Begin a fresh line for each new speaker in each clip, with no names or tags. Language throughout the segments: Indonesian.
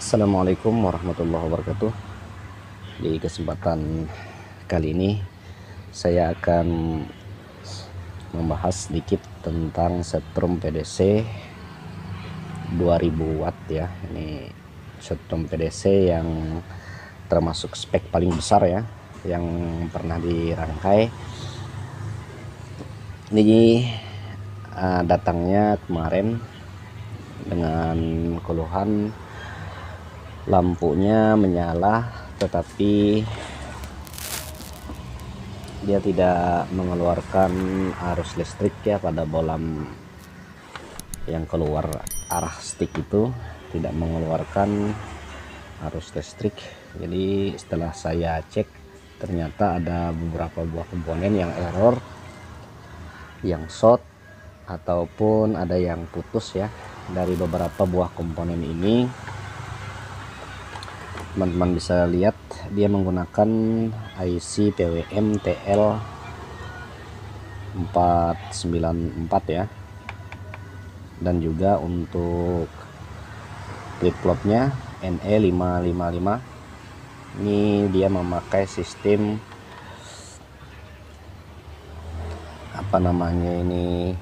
Assalamualaikum warahmatullahi wabarakatuh. Di kesempatan kali ini saya akan membahas sedikit tentang setrum PDC 2000 watt ya. Ini setrum PDC yang termasuk spek paling besar ya yang pernah dirangkai. Ini datangnya kemarin dengan keluhan lampunya menyala tetapi dia tidak mengeluarkan arus listrik ya pada bolam yang keluar arah stick itu, tidak mengeluarkan arus listrik. Jadi setelah saya cek ternyata ada beberapa buah komponen yang error, yang short ataupun ada yang putus ya. Dari beberapa buah komponen ini teman-teman bisa lihat dia menggunakan IC PWM TL 494 ya, dan juga untuk flip flopnya NE555. Ini dia memakai sistem ini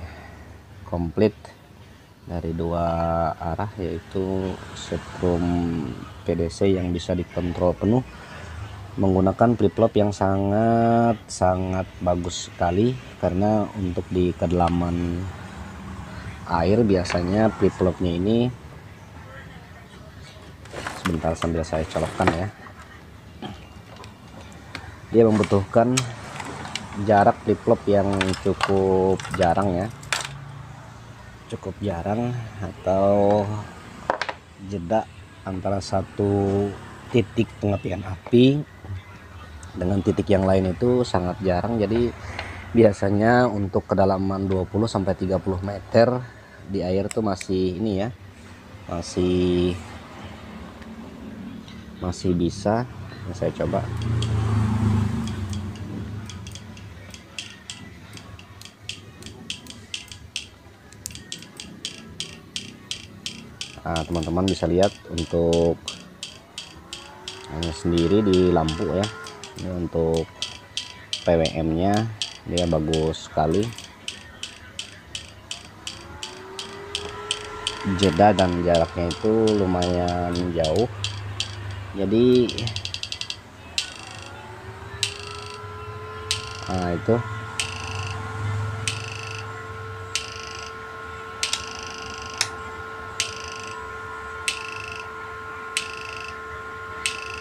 komplit dari dua arah, yaitu setrum PDC yang bisa dikontrol penuh menggunakan flip flop yang sangat bagus sekali, karena untuk di kedalaman air biasanya flip flopnya ini, sebentar sambil saya colokkan ya, dia membutuhkan jarak flip flop yang cukup jarang atau jeda antara satu titik pengapian api dengan titik yang lain itu sangat jarang. Jadi biasanya untuk kedalaman 20-30 meter di air tuh masih ini ya, masih bisa. Saya coba. Nah, teman-teman bisa lihat untuk ini sendiri di lampu ya. Ini untuk PWM nya dia bagus sekali, jeda dan jaraknya itu lumayan jauh. Jadi itu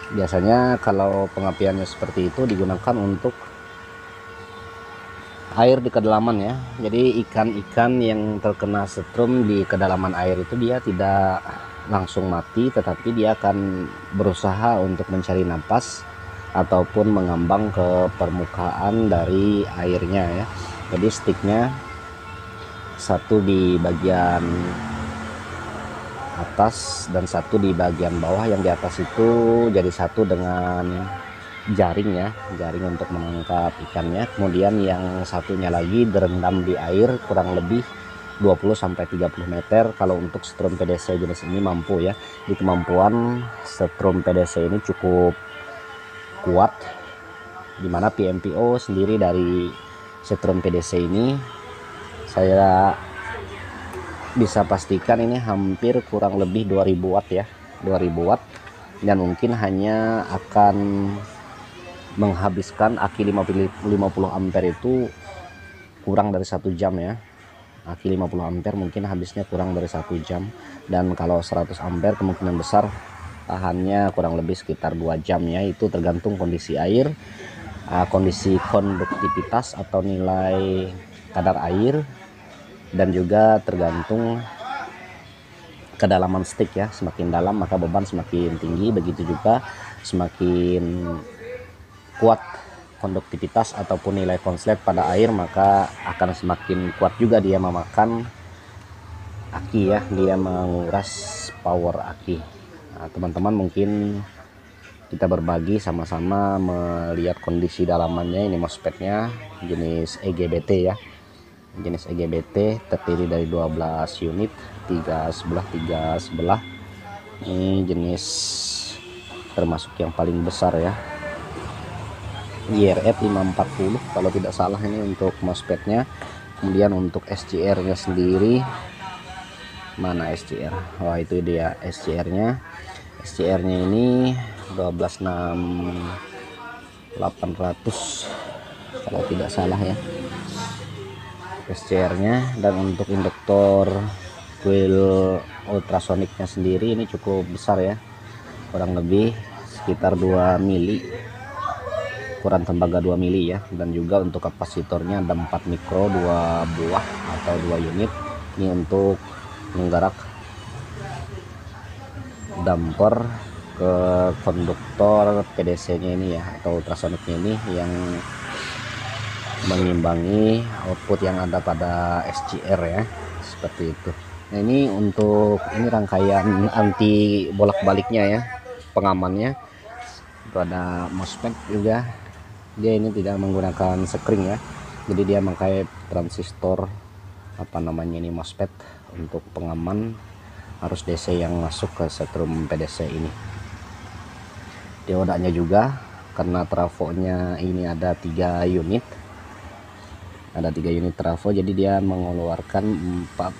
biasanya kalau pengapiannya seperti itu digunakan untuk air di kedalaman ya. Jadi ikan-ikan yang terkena setrum di kedalaman air itu dia tidak langsung mati, tetapi dia akan berusaha untuk mencari napas ataupun mengambang ke permukaan dari airnya ya. Jadi sticknya satu di bagian atas dan satu di bagian bawah. Yang di atas itu jadi satu dengan jaring ya, jaring untuk menangkap ikannya. Kemudian yang satunya lagi direndam di air kurang lebih 20-30 meter. Kalau untuk setrum PDC jenis ini mampu ya. Di kemampuan setrum PDC ini cukup kuat, dimana PMPO sendiri dari setrum PDC ini saya bisa pastikan ini hampir kurang lebih 2000 watt ya, 2000 watt, dan mungkin hanya akan menghabiskan aki 50 ampere itu kurang dari 1 jam ya. Aki 50 ampere mungkin habisnya kurang dari 1 jam, dan kalau 100 ampere kemungkinan besar tahannya kurang lebih sekitar 2 jam ya. Itu tergantung kondisi air, kondisi konduktivitas atau nilai kadar air, dan juga tergantung kedalaman stick ya. Semakin dalam maka beban semakin tinggi, begitu juga semakin kuat konduktivitas ataupun nilai konslet pada air maka akan semakin kuat juga dia memakan aki ya, dia menguras power aki. Nah, teman-teman mungkin kita berbagi sama-sama melihat kondisi dalamannya. Ini MOSFET-nya jenis EGBT ya, jenis EGBT terdiri dari 12 unit, 3 sebelah Ini jenis termasuk yang paling besar ya, IRF 540 kalau tidak salah ini untuk MOSFET-nya. Kemudian untuk SCR-nya sendiri, mana SCR? Wah, itu dia SCR-nya. SCR-nya ini 12600 kalau tidak salah ya SCR-nya. Dan untuk induktor coil ultrasoniknya sendiri ini cukup besar ya, kurang lebih sekitar 2 mili, ukuran tembaga 2 mili ya. Dan juga untuk kapasitornya ada 4 mikro, 2 buah atau 2 unit. Ini untuk menggerak damper ke konduktor PDC nya ini ya, atau ultrasoniknya ini yang mengimbangi output yang ada pada SCR ya, seperti itu. Nah, ini untuk ini rangkaian anti bolak-baliknya ya, pengamannya itu ada MOSFET juga. Dia ini tidak menggunakan sekring ya, jadi dia memakai transistor apa namanya ini MOSFET untuk pengaman arus DC yang masuk ke setrum PDC ini. Diodanya juga, karena trafonya ini ada 3 unit, trafo, jadi dia mengeluarkan 4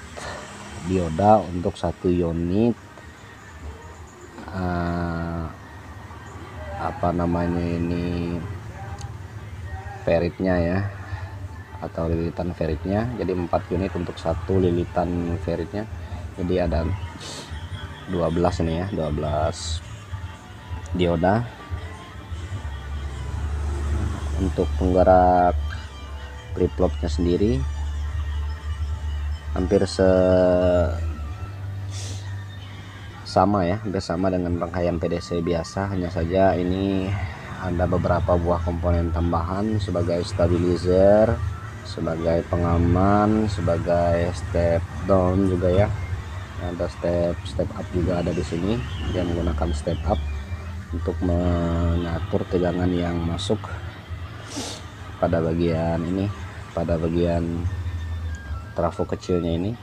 dioda untuk 1 unit apa namanya ini feritnya ya, atau lilitan feritnya. Jadi 4 unit untuk 1 lilitan feritnya, jadi ada 12 ini ya, 12 dioda. Untuk penggerak flip-flopnya sendiri hampir sama ya, hampir sama dengan rangkaian PDC biasa, hanya saja ini ada beberapa buah komponen tambahan sebagai stabilizer, sebagai pengaman, sebagai step down juga ya. Ada step up juga ada di sini. Dia menggunakan step up untuk mengatur tegangan yang masuk pada bagian ini, pada bagian trafo kecilnya ini,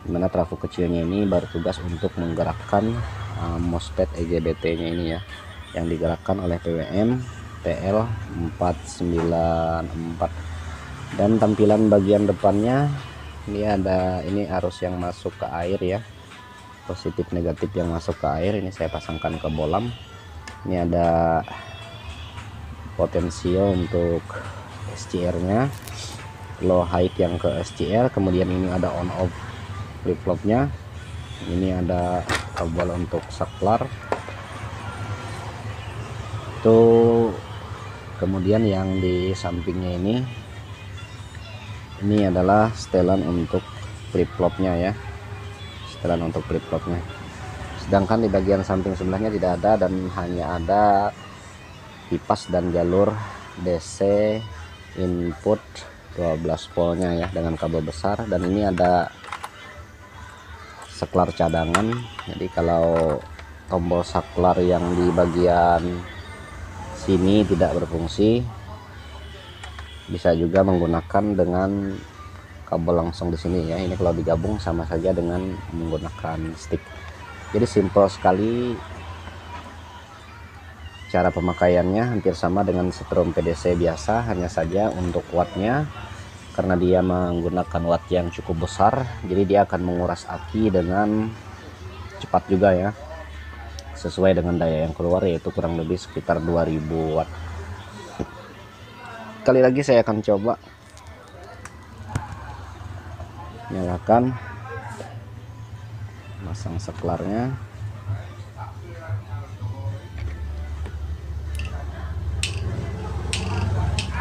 dimana trafo kecilnya ini bertugas untuk menggerakkan MOSFET EGBT nya ini ya, yang digerakkan oleh PWM TL494. Dan tampilan bagian depannya ini ada ini arus yang masuk ke air ya, positif negatif yang masuk ke air. Ini saya pasangkan ke bolam. Ini ada potensio untuk SCR nya, low high yang ke SCR. Kemudian ini ada on off flip flopnya. Ini ada kabel untuk saklar itu. Kemudian yang di sampingnya ini adalah setelan untuk flip flopnya ya, setelan untuk flip flopnya. Sedangkan di bagian samping sebelahnya tidak ada, dan hanya ada kipas dan jalur DC input 12 voltnya ya, dengan kabel besar. Dan ini ada saklar cadangan, jadi kalau tombol saklar yang di bagian sini tidak berfungsi, bisa juga menggunakan dengan kabel langsung di sini ya. Ini kalau digabung sama saja dengan menggunakan stick. Jadi simple sekali cara pemakaiannya, hampir sama dengan setrum PDC biasa, hanya saja untuk wattnya, karena dia menggunakan watt yang cukup besar, jadi dia akan menguras aki dengan cepat juga ya, sesuai dengan daya yang keluar, yaitu kurang lebih sekitar 2000 watt. Kali lagi saya akan coba nyalakan, masang saklarnya.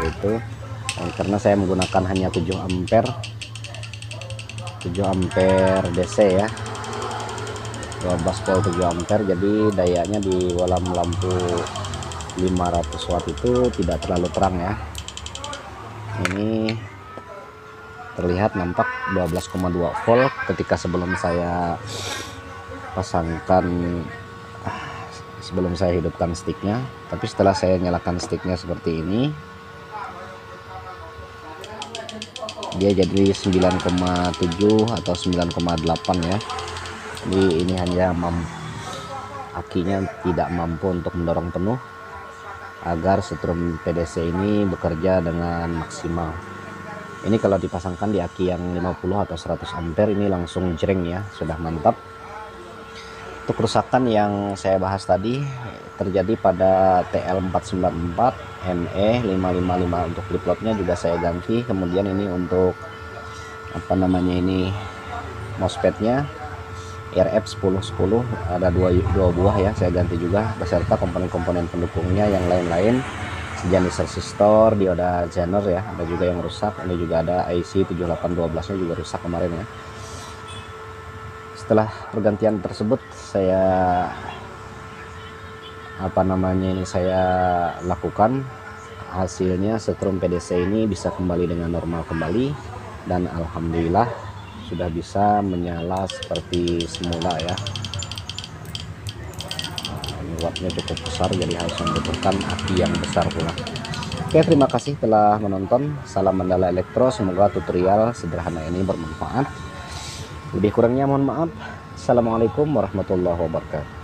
Itu karena saya menggunakan hanya 7 ampere DC ya, 12 volt 7 ampere, jadi dayanya di dalam lampu 500 watt itu tidak terlalu terang ya. Ini terlihat nampak 12,2 volt ketika sebelum saya pasangkan, sebelum saya hidupkan sticknya. Tapi setelah saya nyalakan sticknya seperti ini, dia jadi 9,7 atau 9,8 ya. Jadi ini hanya akinya tidak mampu untuk mendorong penuh agar setrum PDC ini bekerja dengan maksimal. Ini kalau dipasangkan di aki yang 50 atau 100 ampere ini langsung jreng ya, sudah mantap. Untuk kerusakan yang saya bahas tadi terjadi pada TL494 ME555, untuk flip-flopnya juga saya ganti. Kemudian ini untuk apa namanya ini MOSFET-nya RF1010 ada dua buah ya, saya ganti juga beserta komponen-komponen pendukungnya yang lain-lain, sejenis resistor, dioda Zener ya, ada juga yang rusak. Ini juga ada IC 7812 nya juga rusak kemarin ya. Setelah pergantian tersebut saya saya lakukan, hasilnya setrum PDC ini bisa kembali dengan normal kembali, dan alhamdulillah sudah bisa menyala seperti semula ya. Ini wattnya cukup besar, jadi harus membutuhkan aki yang besar pula. Oke, terima kasih telah menonton. Salam Mandala Elektro, semoga tutorial sederhana ini bermanfaat. Lebih kurangnya mohon maaf. Assalamualaikum warahmatullahi wabarakatuh.